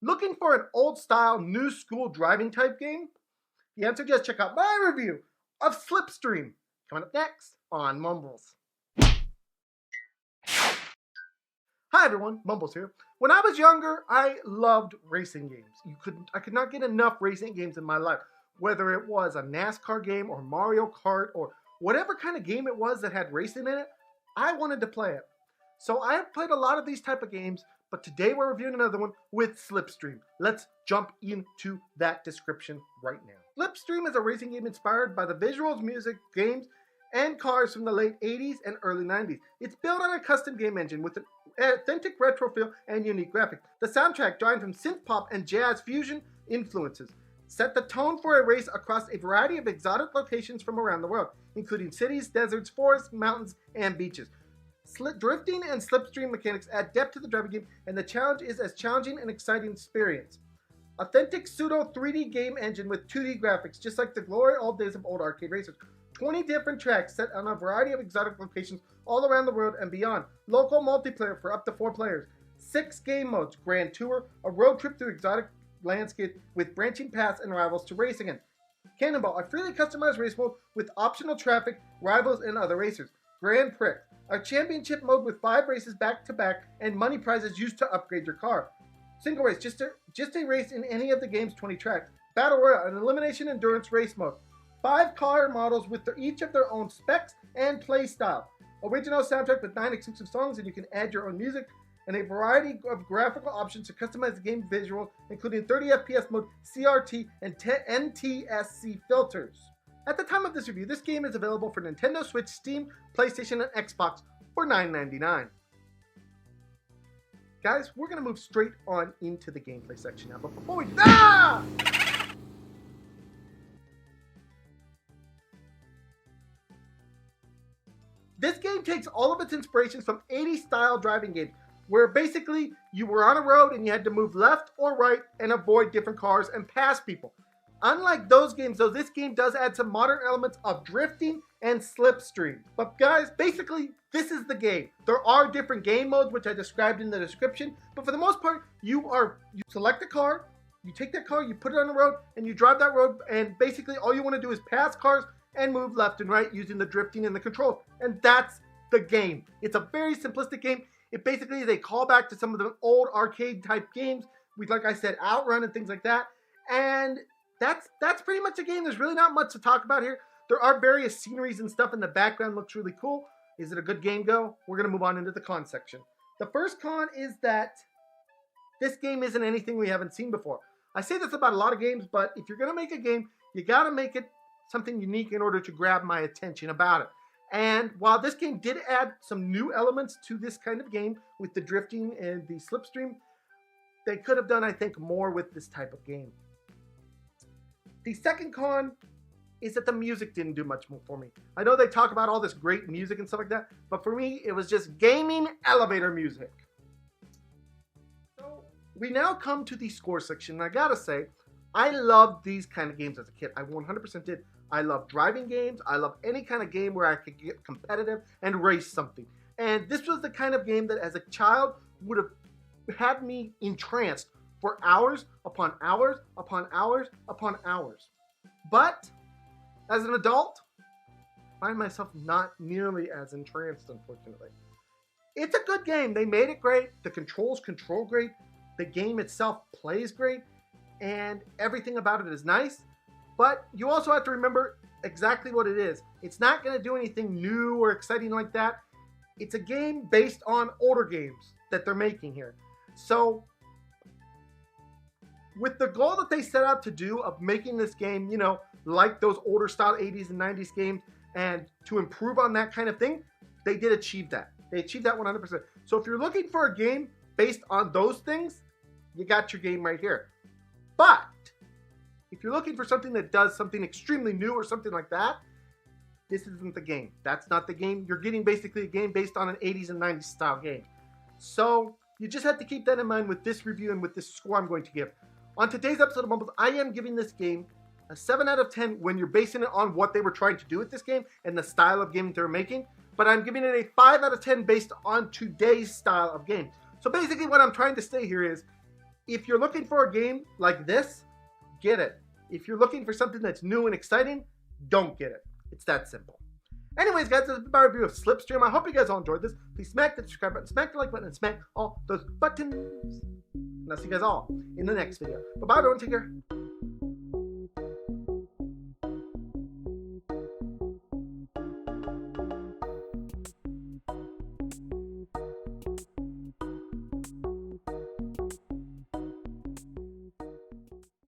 Looking for an old style, new school driving type game? The answer, just check out my review of SlipStream. Coming up next on Mumbles. Hi everyone, Mumbles here. When I was younger, I loved racing games. I could not get enough racing games in my life. Whether it was a NASCAR game or Mario Kart or whatever kind of game it was that had racing in it, I wanted to play it. So I have played a lot of these type of games, but today we're reviewing another one with SlipStream. Let's jump into that description right now. SlipStream is a racing game inspired by the visuals, music, games, and cars from the late 80s and early 90s. It's built on a custom game engine with an authentic retro feel and unique graphics. The soundtrack, drawing from synth pop and jazz fusion influences, set the tone for a race across a variety of exotic locations from around the world, including cities, deserts, forests, mountains, and beaches. Drifting and slipstream mechanics add depth to the driving game, and the challenge is as challenging and exciting experience. Authentic pseudo 3D game engine with 2D graphics, just like the glory old days of old arcade racers. 20 different tracks set on a variety of exotic locations all around the world and beyond. Local multiplayer for up to 4 players. 6 game modes: Grand Tour, a road trip through exotic landscape with branching paths and rivals to race again. Cannonball, a freely customized race mode with optional traffic, rivals, and other racers. Grand Prix, a championship mode with 5 races back to back and money prizes used to upgrade your car. Single race, just a race in any of the game's 20 tracks. Battle Royale, an elimination endurance race mode. 5 car models with each of their own specs and play style. Original soundtrack with 9 exclusive songs, and you can add your own music, and a variety of graphical options to customize the game visuals, including 30 FPS mode, CRT, and NTSC filters. At the time of this review, this game is available for Nintendo Switch, Steam, PlayStation, and Xbox for $9.99. Guys, we're going to move straight on into the gameplay section now, but before we do This game takes all of its inspirations from 80s style driving games, where basically you were on a road and you had to move left or right and avoid different cars and pass people. Unlike those games, though, this game does add some modern elements of drifting and slipstream. But guys, basically, this is the game. There are different game modes, which I described in the description, but for the most part, you select a car, you take that car, you put it on the road, and you drive that road, and basically all you want to do is pass cars and move left and right using the drifting and the controls. And that's the game. It's a very simplistic game. It basically is a callback to some of the old arcade type games with, like I said, Outrun and things like that. And that's pretty much the game. There's really not much to talk about here. There are various sceneries and stuff in the background. Looks really cool. Is it a good game, though? We're going to move on into the con section. The first con is that this game isn't anything we haven't seen before. I say this about a lot of games, but if you're going to make a game, you got to make it something unique in order to grab my attention about it. And while this game did add some new elements to this kind of game with the drifting and the slipstream, they could have done, I think, more with this type of game. The second con is that the music didn't do much more for me. I know they talk about all this great music and stuff like that, but for me, it was just gaming elevator music. So we now come to the score section, and I gotta say, I loved these kind of games as a kid. I 100% did. I love driving games. I love any kind of game where I could get competitive and race something. And this was the kind of game that as a child would have had me entranced for hours upon hours upon hours upon hours. But as an adult, I find myself not nearly as entranced, unfortunately. It's a good game. They made it great. The controls control great. The game itself plays great. And everything about it is nice. But you also have to remember exactly what it is. It's not going to do anything new or exciting like that. It's a game based on older games that they're making here. So, with the goal that they set out to do of making this game, you know, like those older style 80s and 90s games, and to improve on that kind of thing, they did achieve that. They achieved that 100%. So if you're looking for a game based on those things, you got your game right here. But if you're looking for something that does something extremely new or something like that, this isn't the game. That's not the game. You're getting basically a game based on an 80s and 90s style game. So you just have to keep that in mind with this review and with this score I'm going to give. On today's episode of Mumbles, I am giving this game a 7 out of 10 when you're basing it on what they were trying to do with this game and the style of game they're making. But I'm giving it a 5 out of 10 based on today's style of game. So basically what I'm trying to say here is, If you're looking for a game like this, get it. If you're looking for something that's new and exciting, don't get it. It's that simple. Anyways, guys, that's my review of SlipStream. I hope you guys all enjoyed this. Please smack the subscribe button, smack the like button, and smack all those buttons. And I'll see you guys all in the next video. Bye-bye, everyone. Take care.